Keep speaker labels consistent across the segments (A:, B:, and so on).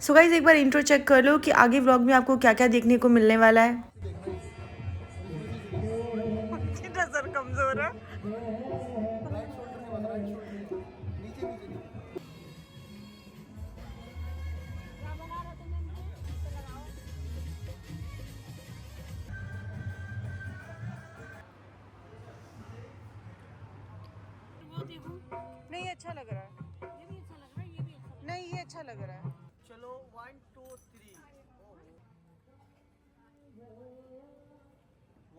A: So guys एक बार intro check कर लो कि आगे व्लॉग में आपको क्या क्या देखने को मिलने वाला है। नजर कमजोर है। नहीं अच्छा लग रहा है, ये भी अच्छा लग रहा है, ये भी अच्छा नहीं ये अच्छा लग रहा है।
B: चलो 1 2 3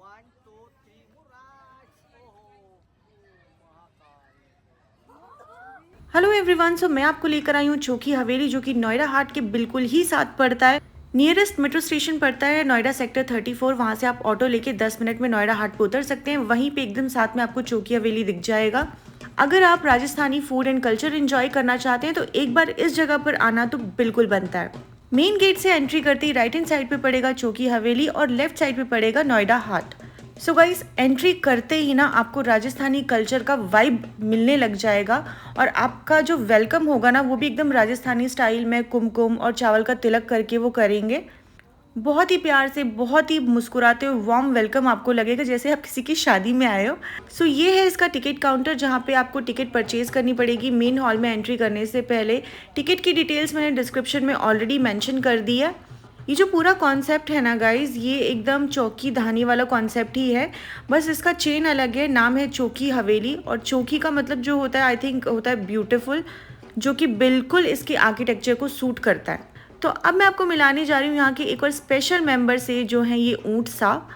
B: 1 2 3 मुराज ओहो महाकाल।
A: हेलो एवरीवन, सो मैं आपको लेकर आई हूँ चोकी हवेली, जो कि नोएडा हाट के बिल्कुल ही साथ पड़ता है। नियरेस्ट मेट्रो स्टेशन पड़ता है नोएडा सेक्टर 34। वहाँ से आप ऑटो लेके 10 मिनट में नोएडा हाट पर उतर सकते हैं। वहीं पे एकदम साथ में आपको चोकी हवेली दिख जाएगा। अगर आप Rajasthani food and culture enjoy करना चाहते हैं तो एक बार इस जगह पर आना तो बिल्कुल बनता है। मेन गेट से एंट्री करते ही राइट हैंड साइड पे पड़ेगा चोकी हवेली और लेफ्ट साइड पे पड़ेगा नोएडा हाट। सो गाइस एंट्री करते ही ना आपको राजस्थानी कल्चर का वाइब मिलने लग जाएगा और आपका जो वेलकम होगा ना वो भी एकदम राजस्थानी स्टाइल में कुमकुम और चावल का तिलक करके वो करेंगे। बहुत ही प्यार से, बहुत ही मुस्कुराते हुए वार्म वेलकम आपको लगेगा जैसे आप किसी की शादी में आए हो। सो ये है इसका टिकट काउंटर, जहाँ पे आपको टिकट परचेज करनी पड़ेगी मेन हॉल में एंट्री करने से पहले। टिकट की डिटेल्स मैंने डिस्क्रिप्शन में ऑलरेडी मेंशन कर दी है। ये जो पूरा कॉन्सेप्ट है ना गाइज, ये एकदम चौकी धानी वाला कॉन्सेप्ट ही है, बस इसका चेन अलग है। नाम है चौकी हवेली और चौकी का मतलब जो होता है आई थिंक होता है ब्यूटीफुल, जो कि बिल्कुल इसके आर्किटेक्चर को सूट करता है। तो अब मैं आपको मिलाने जा रही हूँ यहाँ के एक और स्पेशल मेंबर से, जो हैं ये ऊँट साहब।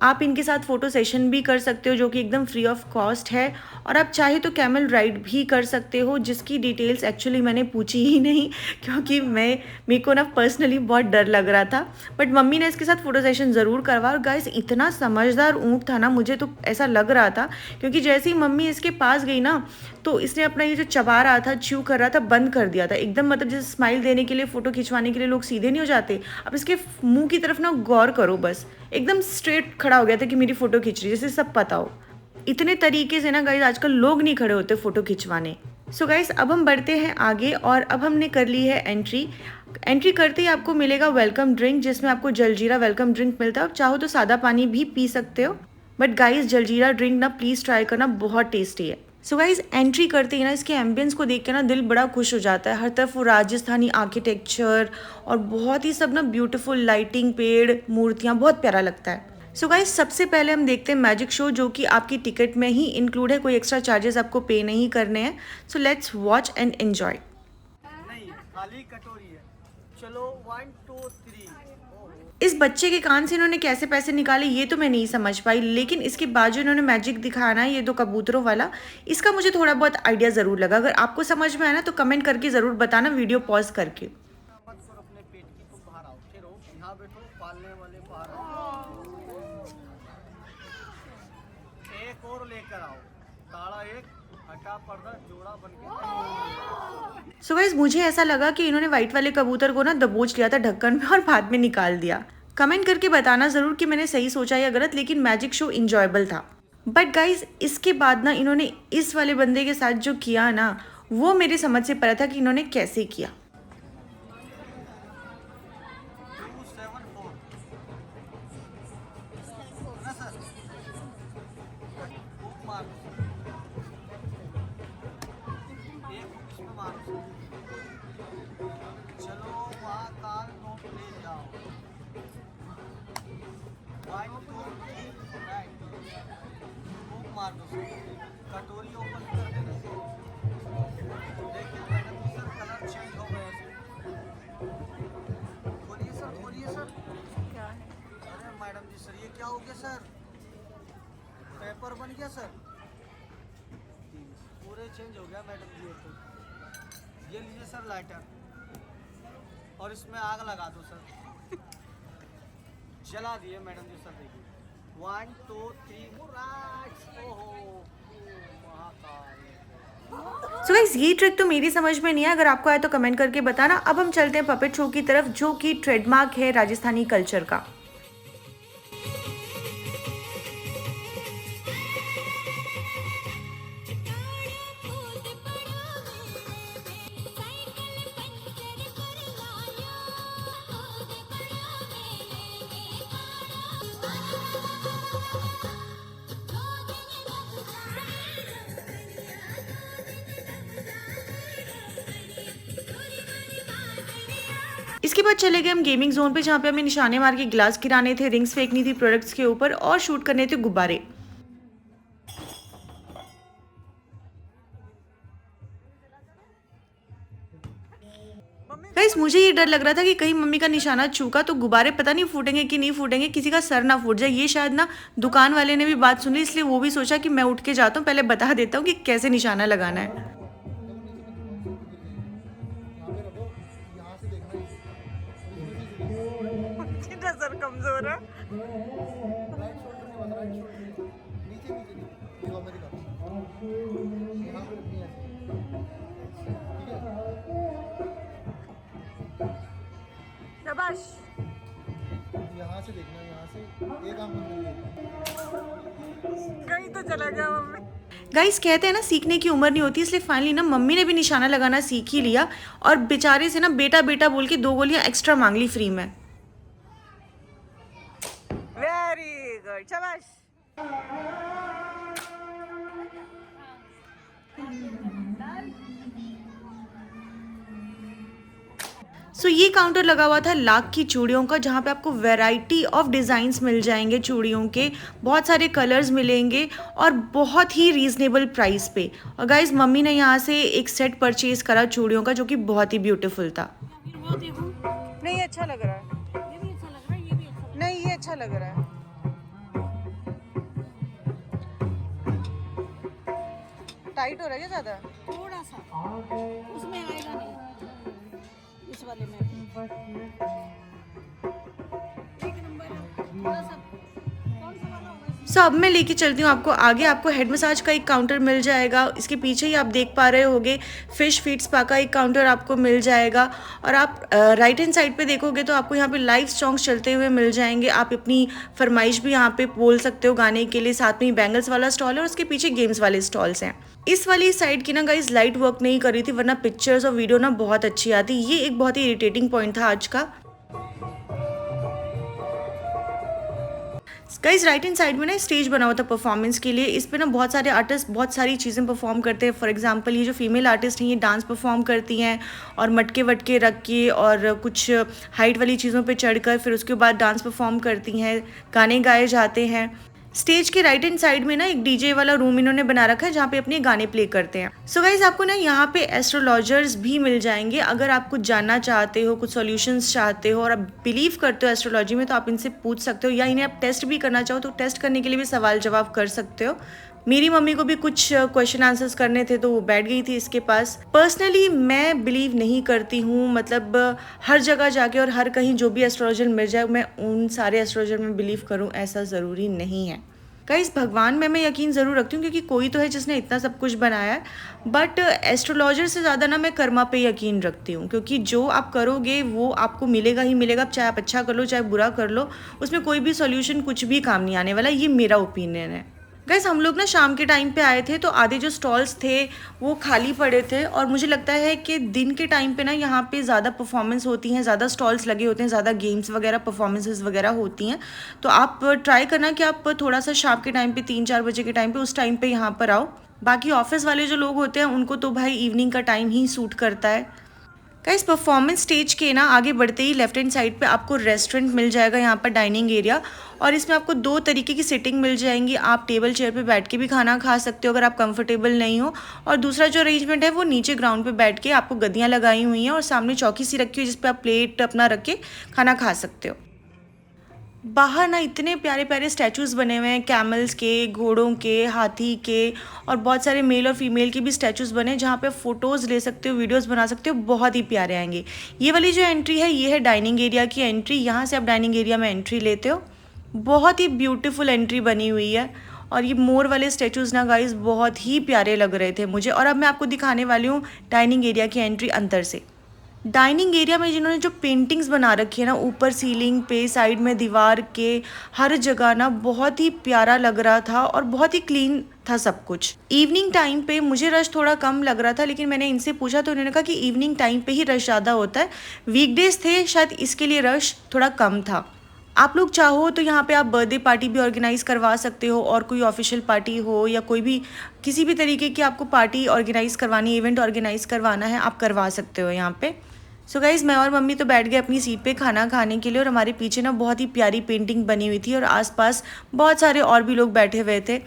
A: आप इनके साथ फ़ोटो सेशन भी कर सकते हो जो कि एकदम फ्री ऑफ कॉस्ट है, और आप चाहे तो कैमल राइड भी कर सकते हो, जिसकी डिटेल्स एक्चुअली मैंने पूछी ही नहीं क्योंकि मेरे को ना पर्सनली बहुत डर लग रहा था। बट मम्मी ने इसके साथ फ़ोटो सेशन ज़रूर करवा। और गाइस इतना समझदार ऊँट था ना, मुझे तो ऐसा लग रहा था, क्योंकि जैसे ही मम्मी इसके पास गई ना तो इसने अपना ये जो चबा रहा था, च्यू कर रहा था, बंद कर दिया था एकदम। मतलब जैसे स्माइल देने के लिए, फ़ोटो खिंचवाने के लिए लोग सीधे नहीं हो जाते, अब इसके मुंह की तरफ ना गौर करो, बस एकदम स्ट्रेट खड़ा हो गया था कि मेरी फ़ोटो खींच रही है, जैसे सब पता हो। इतने तरीके से ना गाइज आजकल लोग नहीं खड़े होते फ़ोटो खिंचवाने। सो गाइज अब हम बढ़ते हैं आगे और अब हमने कर ली है एंट्री। एंट्री करते ही आपको मिलेगा वेलकम ड्रिंक, जिसमें आपको जलजीरा वेलकम ड्रिंक मिलता है। आप चाहो तो सादा पानी भी पी सकते हो, बट गाइज जलजीरा ड्रिंक ना प्लीज़ ट्राई करना, बहुत टेस्टी है। सो गाइज एंट्री करते ही ना इसके एम्बियंस को देख के ना दिल बड़ा खुश हो जाता है। हर तरफ वो राजस्थानी आर्किटेक्चर और बहुत ही सब ना ब्यूटीफुल लाइटिंग, पेड़, मूर्तियाँ, बहुत प्यारा लगता है। सो गाइज सबसे पहले हम देखते हैं मैजिक शो, जो कि आपकी टिकट में ही इंक्लूड है, कोई एक्स्ट्रा चार्जेस आपको पे नहीं करने हैं। So let's watch and enjoy.
B: नहीं खाली कटोरी है। चलो 1 2 3
A: इस बच्चे के कान से इन्होंने कैसे पैसे निकाले ये तो मैं नहीं समझ पाई, लेकिन इसके बाद जो इन्होंने मैजिक दिखाया ना, ये दो कबूतरों वाला, इसका मुझे थोड़ा बहुत आइडिया ज़रूर लगा। अगर आपको समझ में आया ना तो कमेंट करके ज़रूर बताना, वीडियो पॉज करके।
B: मत करो अपने पेट की, तुम बाहर आओ, फिर हो यहाँ बैठो, पालने वाले बाहर आओ। एक और लेकर आओ, ताला एक, हटा पर्दा, जोड़ा बन के।
A: सो गाइस मुझे ऐसा लगा कि इन्होंने व्हाइट वाले कबूतर को ना दबोच लिया था ढक्कन में और बाद में निकाल दिया। कमेंट करके बताना ज़रूर कि मैंने सही सोचा या गलत, लेकिन मैजिक शो इंजॉयबल था। बट गाइज इसके बाद ना इन्होंने इस वाले बंदे के साथ जो किया ना, वो मेरे समझ से पता था कि इन्होंने कैसे किया।
B: 2 7 4 ना सर, हुक मारो सर, एक हुक इसमें मारो सर। चलो वहाँ काल नोट ले जाओ। 1 2 3 राइट, हुक मार दो सर, कटोरी ओपन कर देना सर। देखिए मैडम जी सर, कलर चेंज हो गया सर। खोलिए सर, खोलिए सर। क्या है? अरे मैडम जी सर, ये क्या हो गया सर? पेपर बन गया सर, पूरे चेंज हो गया मैडम जी। ये लीजिए सर लाइटर, और इसमें आग लगा दो सर। जला दिए मैडम जी सर, देखिए 1 2 3 मुराज ओहो महाकाल।
A: सो गाइस ये ट्रिक तो मेरी समझ में नहीं है, अगर आपको आया तो कमेंट करके बताना। अब हम चलते हैं पपेट शो की तरफ, जो कि ट्रेडमार्क है राजस्थानी कल्चर का। इसके बाद चले गए हम गेमिंग जोन पे, जहाँ पे हमें निशाने मार के गिलास गिराने थे, रिंग्स फेंकनी थी प्रोडक्ट्स के ऊपर और शूट करने थे गुब्बारे। गाइस मुझे ये डर लग रहा था कि कहीं मम्मी का निशाना चूका तो गुब्बारे पता नहीं फूटेंगे कि नहीं फूटेंगे, किसी का सर ना फूट जाए। ये शायद ना दुकान वाले ने भी बात सुनी, इसलिए वो भी सोचा कि मैं उठ के जाता हूँ, पहले बता देता हूँ कि कैसे निशाना लगाना है।
C: नजर कमजोर है। शाबाश।
B: यहाँ से देखना, यहाँ से एक आंख बंद
C: कहीं तो चला गया मम्मी।
A: गाइस कहते हैं ना सीखने की उम्र नहीं होती, इसलिए फाइनली ना मम्मी ने भी निशाना लगाना सीख ही लिया और बेचारे से ना बेटा बेटा बोल के 2 गोलियां एक्स्ट्रा मांग ली फ्री में।
C: वेरी गुड, शाबाश।
A: सो ये काउंटर लगा हुआ था लाख की चूड़ियों का, जहाँ पे आपको वैरायटी ऑफ डिज़ाइंस मिल जाएंगे चूड़ियों के, बहुत सारे कलर्स मिलेंगे और बहुत ही रीज़नेबल प्राइस पे। और गाइज मम्मी ने यहाँ से एक सेट परचेज करा चूड़ियों का, जो कि बहुत ही ब्यूटीफुल था।
C: नहीं अच्छा लग रहा है, ये भी अच्छा लग रहा है, ये भी अच्छा, नहीं ये अच्छा लग रहा है। टाइट हो रहा है क्या ज़्यादा?
D: थोड़ा सा उसमें आएगा नहीं, इस वाले में एक नंबर थोड़ा सा। कौन सा वाला होगा?
A: सो अब मैं लेके चलती हूँ आपको आगे। आपको हेड मसाज का एक काउंटर मिल जाएगा, इसके पीछे ही आप देख पा रहे होगे फिश फीड स्पा का एक काउंटर आपको मिल जाएगा। और आप राइट हैंड साइड पे देखोगे तो आपको यहाँ पे लाइव सॉन्ग्स चलते हुए मिल जाएंगे। आप अपनी फरमाइश भी यहाँ पे बोल सकते हो गाने के लिए। साथ में ही बैंगल्स वाला स्टॉल है और उसके पीछे गेम्स वाले स्टॉल्स हैं। इस वाली साइड की ना गाइस लाइट वर्क नहीं कर रही थी, वरना पिक्चर्स और वीडियो ना बहुत अच्छी आती। ये एक बहुत ही इरिटेटिंग पॉइंट था आज का। गाइस राइट हैंड साइड में ना स्टेज बना हुआ था परफॉर्मेंस के लिए। इस पे ना बहुत सारे आर्टिस्ट बहुत सारी चीज़ें परफॉर्म करते हैं। फॉर एग्जांपल ये जो फीमेल आर्टिस्ट हैं ये डांस परफॉर्म करती हैं और मटके वटके रख के और कुछ हाइट वाली चीज़ों पे चढ़कर फिर उसके बाद डांस परफॉर्म करती हैं, गाने गाए जाते हैं। स्टेज के राइट हैंड साइड में ना एक डीजे वाला रूम इन्होंने बना रखा है, जहाँ पे अपने गाने प्ले करते हैं। सो गाइज आपको ना यहाँ पे एस्ट्रोलॉजर्स भी मिल जाएंगे। अगर आप कुछ जानना चाहते हो, कुछ सॉल्यूशंस चाहते हो और आप बिलीव करते हो एस्ट्रोलॉजी में, तो आप इनसे पूछ सकते हो, या इन्हें आप टेस्ट भी करना चाहो तो टेस्ट करने के लिए भी सवाल जवाब कर सकते हो। मेरी मम्मी को भी कुछ क्वेश्चन आंसर्स करने थे तो वो बैठ गई थी इसके पास। पर्सनली मैं बिलीव नहीं करती हूँ, मतलब हर जगह जाके और हर कहीं जो भी एस्ट्रोलॉजर मिल जाए मैं उन सारे एस्ट्रोलॉजर में बिलीव करूँ, ऐसा ज़रूरी नहीं है। गाइस भगवान में मैं यकीन ज़रूर रखती हूँ क्योंकि कोई तो है जिसने इतना सब कुछ बनाया है, बट एस्ट्रोलॉजर से ज़्यादा ना मैं कर्मा पे यकीन रखती हूँ, क्योंकि जो आप करोगे वो आपको मिलेगा ही मिलेगा। चाहे आप अच्छा कर लो चाहे बुरा कर लो, उसमें कोई भी सॉल्यूशन कुछ भी काम नहीं आने वाला। ये मेरा ओपिनियन है। गाइस हम लोग ना शाम के टाइम पे आए थे तो आधे जो स्टॉल्स थे वो खाली पड़े थे और मुझे लगता है कि दिन के टाइम पे ना यहाँ पे ज़्यादा परफॉर्मेंस होती हैं, ज़्यादा स्टॉल्स लगे होते हैं, ज़्यादा गेम्स वगैरह परफॉर्मेंसेस वगैरह होती हैं। तो आप ट्राई करना कि आप थोड़ा सा शाम के टाइम पे 3-4 बजे के टाइम पे उस टाइम पे यहाँ पर आओ। बाकी ऑफिस वाले जो लोग होते हैं उनको तो भाई इवनिंग का टाइम ही सूट करता है। गाइस परफॉर्मेंस स्टेज के ना आगे बढ़ते ही लेफ्ट हैंड साइड पे आपको रेस्टोरेंट मिल जाएगा, यहाँ पर डाइनिंग एरिया, और इसमें आपको 2 तरीके की सिटिंग मिल जाएंगी। आप टेबल चेयर पे बैठ के भी खाना खा सकते हो अगर आप कंफर्टेबल नहीं हो, और दूसरा जो अरेंजमेंट है वो नीचे ग्राउंड पे बैठ के आपको गद्दियाँ लगाई हुई हैं और सामने चौकी सी रखी हुई है जिस पे आप प्लेट अपना रख के खाना खा सकते हो। बाहर ना इतने प्यारे प्यारे स्टैचूज़ बने हुए हैं, कैमल्स के, घोड़ों के, हाथी के, और बहुत सारे मेल और फीमेल के भी स्टैचूज़ बने हैं जहाँ पे फ़ोटोज़ ले सकते हो, वीडियोस बना सकते हो, बहुत ही प्यारे आएंगे। ये वाली जो एंट्री है ये है डाइनिंग एरिया की एंट्री। यहाँ से आप डाइनिंग एरिया में एंट्री लेते हो। बहुत ही ब्यूटीफुल एंट्री बनी हुई है और ये मोर वाले स्टैचूज़ ना गाइस बहुत ही प्यारे लग रहे थे मुझे। और अब मैं आपको दिखाने वाली हूँ डाइनिंग एरिया की एंट्री अंदर से। डाइनिंग एरिया में जिन्होंने जो पेंटिंग्स बना रखी है ना ऊपर सीलिंग पे, साइड में दीवार के, हर जगह ना बहुत ही प्यारा लग रहा था और बहुत ही क्लीन था सब कुछ। इवनिंग टाइम पे मुझे रश थोड़ा कम लग रहा था, लेकिन मैंने इनसे पूछा तो उन्होंने कहा कि इवनिंग टाइम पे ही रश ज़्यादा होता है। वीकडेज थे शायद इसके लिए रश थोड़ा कम था। आप लोग चाहो तो यहाँ पे आप बर्थडे पार्टी भी ऑर्गेनाइज़ करवा सकते हो, और कोई ऑफिशियल पार्टी हो या कोई भी किसी भी तरीके की आपको पार्टी ऑर्गेनाइज़ करवानी, इवेंट ऑर्गेनाइज़ करवाना है, आप करवा सकते हो यहाँ पे। सो गाइज मैं और मम्मी तो बैठ गए अपनी सीट पे खाना खाने के लिए और हमारे पीछे ना बहुत ही प्यारी पेंटिंग बनी हुई थी और आसपास बहुत सारे और भी लोग बैठे हुए थे।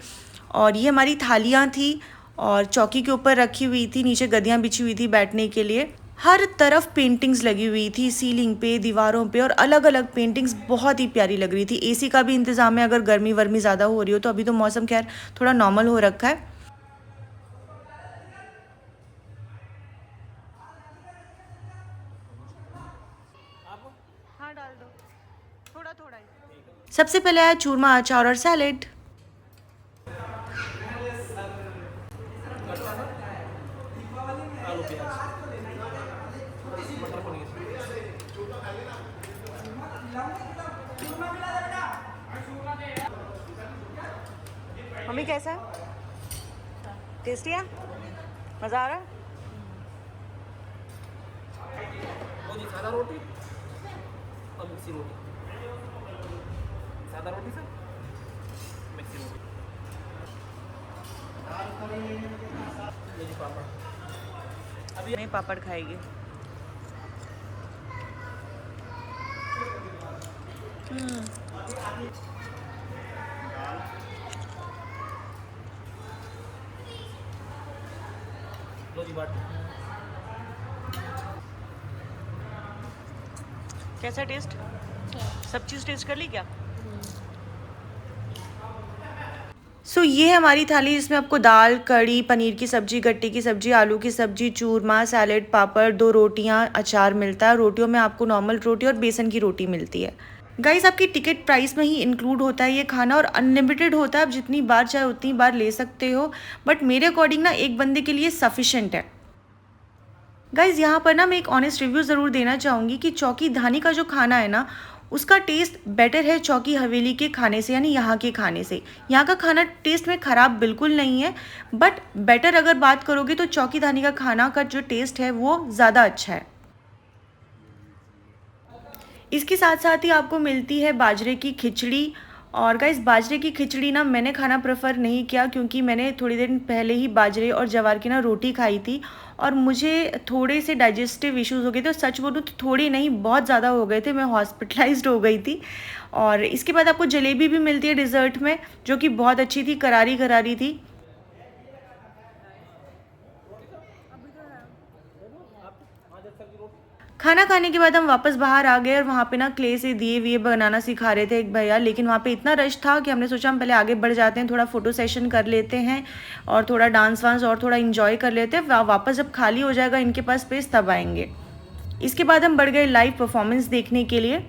A: और ये हमारी थालियाँ थी और चौकी के ऊपर रखी हुई थी, नीचे गद्दियाँ बिछी हुई थी बैठने के लिए। हर तरफ पेंटिंग्स लगी हुई थी, सीलिंग पे, दीवारों पे, और अलग अलग पेंटिंग्स बहुत ही प्यारी लग रही थी। एसी का भी इंतज़ाम है अगर गर्मी वर्मी ज़्यादा हो रही हो तो। अभी तो मौसम खैर थोड़ा नॉर्मल हो रखा है।
C: हाँ डाल दो, थोड़ा थोड़ा ही।
A: सबसे पहले आया चूरमा, अचार और सैलेड।
C: मम्मी कैसा है? टेस्टी है? मज़ा आ रहा है?
E: सादा रोटी और मिक्सी रोटी। सादा रोटी सर, मिक्सी रोटी। ये जी पापड़।
C: अभी नहीं, पापड़ खाएगी।
E: लो जी बाट।
C: कैसा टेस्ट? सब चीज़ टेस्ट कर ली क्या?
A: सो ये है हमारी थाली जिसमें आपको दाल, कड़ी, पनीर की सब्जी, गट्टे की सब्जी, आलू की सब्जी, चूरमा, सैलेड, पापड़, 2 रोटियां, अचार मिलता है। रोटियों में आपको नॉर्मल रोटी और बेसन की रोटी मिलती है। गाइस आपकी टिकट प्राइस में ही इंक्लूड होता है ये खाना और अनलिमिटेड होता है, आप जितनी बार चाहे उतनी बार ले सकते हो। बट मेरे अकॉर्डिंग ना एक बंदे के लिए सफिशेंट है। गाइज यहाँ पर ना मैं एक ऑनेस्ट रिव्यू ज़रूर देना चाहूँगी कि चौकी धानी का जो खाना है ना उसका टेस्ट बेटर है चौकी हवेली के खाने से, यानी यहाँ के खाने से। यहाँ का खाना टेस्ट में ख़राब बिल्कुल नहीं है, बट बेटर अगर बात करोगे तो चौकी धानी का खाना का जो टेस्ट है वो ज़्यादा अच्छा है। इसके साथ साथ ही आपको मिलती है बाजरे की खिचड़ी। और गाइस बाजरे की खिचड़ी ना मैंने खाना प्रेफर नहीं किया क्योंकि मैंने थोड़ी देर पहले ही बाजरे और जवार की ना रोटी खाई थी और मुझे थोड़े से डाइजेस्टिव इश्यूज़ हो गए थे। और सच बोलूँ तो थोड़े नहीं, बहुत ज़्यादा हो गए थे, मैं हॉस्पिटलाइज्ड हो गई थी। और इसके बाद आपको जलेबी भी मिलती है डिज़र्ट में, जो कि बहुत अच्छी थी, करारी करारी थी। खाना खाने के बाद हम वापस बाहर आ गए और वहाँ पे ना क्ले से दिए विए बनाना सिखा रहे थे एक भैया, लेकिन वहाँ पे इतना रश था कि हमने सोचा हम पहले आगे बढ़ जाते हैं, थोड़ा फोटो सेशन कर लेते हैं और थोड़ा डांस वांस और थोड़ा इन्जॉय कर लेते हैं। वापस जब खाली हो जाएगा इनके पास स्पेस तब आएंगे। इसके बाद हम बढ़ गए लाइव परफॉर्मेंस देखने के लिए।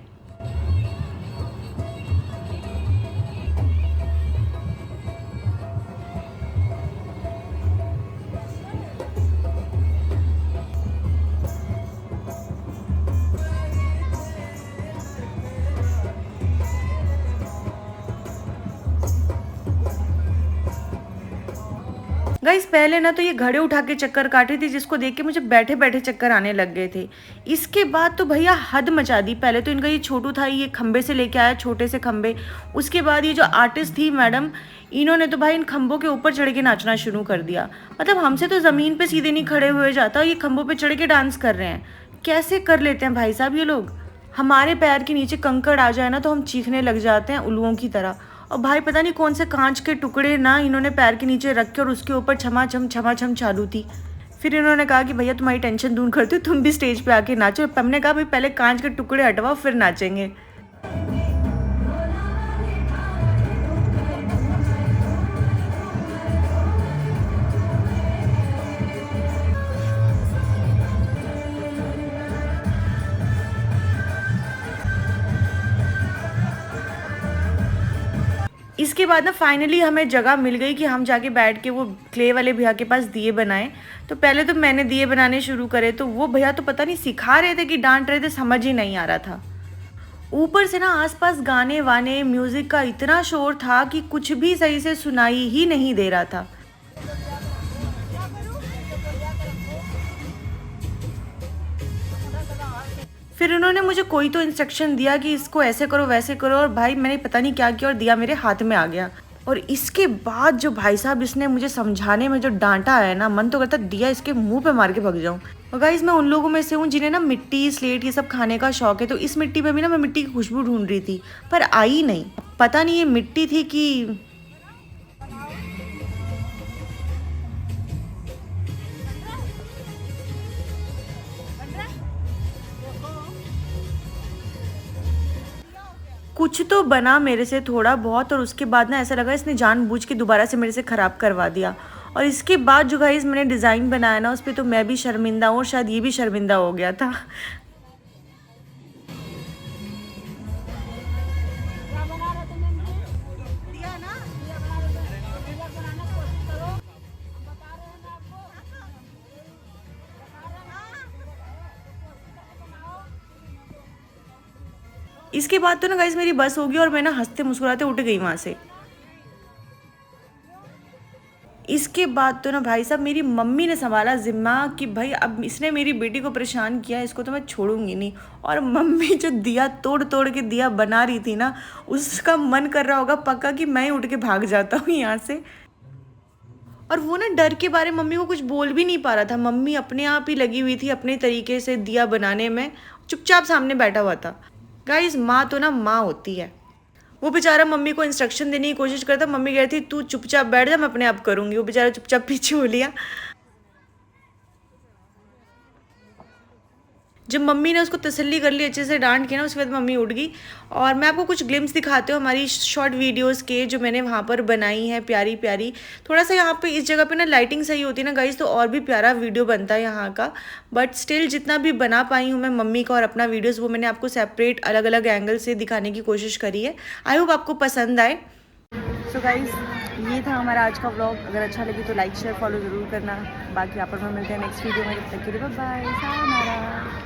A: गाइस पहले ना तो ये घड़े उठा के चक्कर काट रही थी जिसको देख के मुझे बैठे बैठे चक्कर आने लग गए थे। इसके बाद तो भैया हद मचा दी। पहले तो इनका ये छोटू था, ये खंबे से लेके आया छोटे से खंबे। उसके बाद ये जो आर्टिस्ट थी मैडम, इन्होंने तो भाई इन खंबों के ऊपर चढ़ के नाचना शुरू कर दिया। मतलब हमसे तो ज़मीन पे सीधे नहीं खड़े हुए जाता, ये खंबों पे चढ़ के डांस कर रहे हैं। कैसे कर लेते हैं भाई साहब ये लोग। हमारे पैर के नीचे कंकड़ आ जाए ना तो हम चीखने लग जाते हैं उल्लुओं की तरह। और भाई पता नहीं कौन से कांच के टुकड़े ना इन्होंने पैर के नीचे रख के और उसके ऊपर छमाछम चालू थी। फिर इन्होंने कहा कि भैया तुम्हारी टेंशन दूर करते हो, तुम भी स्टेज पे आके नाचो। हमने कहा भाई पहले कांच के टुकड़े हटवाओ फिर नाचेंगे। इसके बाद ना फाइनली हमें जगह मिल गई कि हम जाके बैठ के वो क्ले वाले भैया के पास दिए बनाएं। तो पहले तो मैंने दिए बनाने शुरू करे तो वो भैया तो पता नहीं सिखा रहे थे कि डांट रहे थे, समझ ही नहीं आ रहा था। ऊपर से ना आसपास गाने वाने म्यूज़िक का इतना शोर था कि कुछ भी सही से सुनाई ही नहीं दे रहा था। फिर उन्होंने मुझे कोई तो इंस्ट्रक्शन दिया कि इसको ऐसे करो वैसे करो, और भाई मैंने पता नहीं क्या किया और दिया मेरे हाथ में आ गया। और इसके बाद जो भाई साहब इसने मुझे समझाने में जो डांटा है ना, मन तो करता दिया इसके मुंह पे मार के भग जाऊं। और गाइस मैं उन लोगों में से हूँ जिन्हें ना मिट्टी स्लेट ये सब खाने का शौक है, तो इस मिट्टी पे भी ना मैं मिट्टी की खुशबू ढूंढ रही थी पर आई नहीं, पता नहीं ये मिट्टी थी कि कुछ तो बना मेरे से थोड़ा बहुत। और उसके बाद ना ऐसा लगा इसने जानबूझ के दोबारा से मेरे से ख़राब करवा दिया। और इसके बाद जो गाइस मैंने डिज़ाइन बनाया ना उस पर तो मैं भी शर्मिंदा हूँ और शायद ये भी शर्मिंदा हो गया था। इसके बाद तो ना गाइस मेरी बस होगी और मैं ना हंसते मुस्कुराते उठ गई वहाँ से। इसके बाद तो ना भाई साहब मेरी मम्मी ने संभाला जिम्मा कि भाई अब इसने मेरी बेटी को परेशान किया, इसको तो मैं छोड़ूंगी नहीं। और मम्मी जो दिया तोड़ तोड़ के दिया बना रही थी ना, उसका मन कर रहा होगा पक्का कि मैं ही उठ के भाग जाता हूँ यहाँ से। और वो ना डर के बारे मम्मी को कुछ बोल भी नहीं पा रहा था। मम्मी अपने आप ही लगी हुई थी अपने तरीके से दिया बनाने में, चुपचाप सामने बैठा हुआ था। गाइस माँ तो ना माँ होती है। वो बेचारा मम्मी को इंस्ट्रक्शन देने की कोशिश करता, मम्मी कह रही थी तू चुपचाप बैठ जा मैं अपने आप करूँगी। वो बेचारा चुपचाप पीछे हो लिया। जब मम्मी ने उसको तसल्ली कर ली अच्छे से डांट के ना, उसके बाद मम्मी उठ गई। और मैं आपको कुछ ग्लिम्स दिखाती हूँ हमारी शॉर्ट वीडियोस के जो मैंने वहाँ पर बनाई है प्यारी प्यारी। थोड़ा सा यहाँ पे इस जगह पे ना लाइटिंग सही होती है ना गाइस तो और भी प्यारा वीडियो बनता है यहाँ का। बट स्टिल जितना भी बना पाई हूँ मैं मम्मी का और अपना वीडियोज़ वो मैंने आपको सेपरेट अलग अलग एंगल से दिखाने की कोशिश करी है। आई होप आपको पसंद आए। सो गाइस ये था हमारा आज का व्लॉग। अगर अच्छा लगे तो लाइक शेयर फॉलो ज़रूर करना। बाकी यहाँ पर मैं मिलते हैं नेक्स्ट वीडियो में। तब तक के लिए बाय बाय।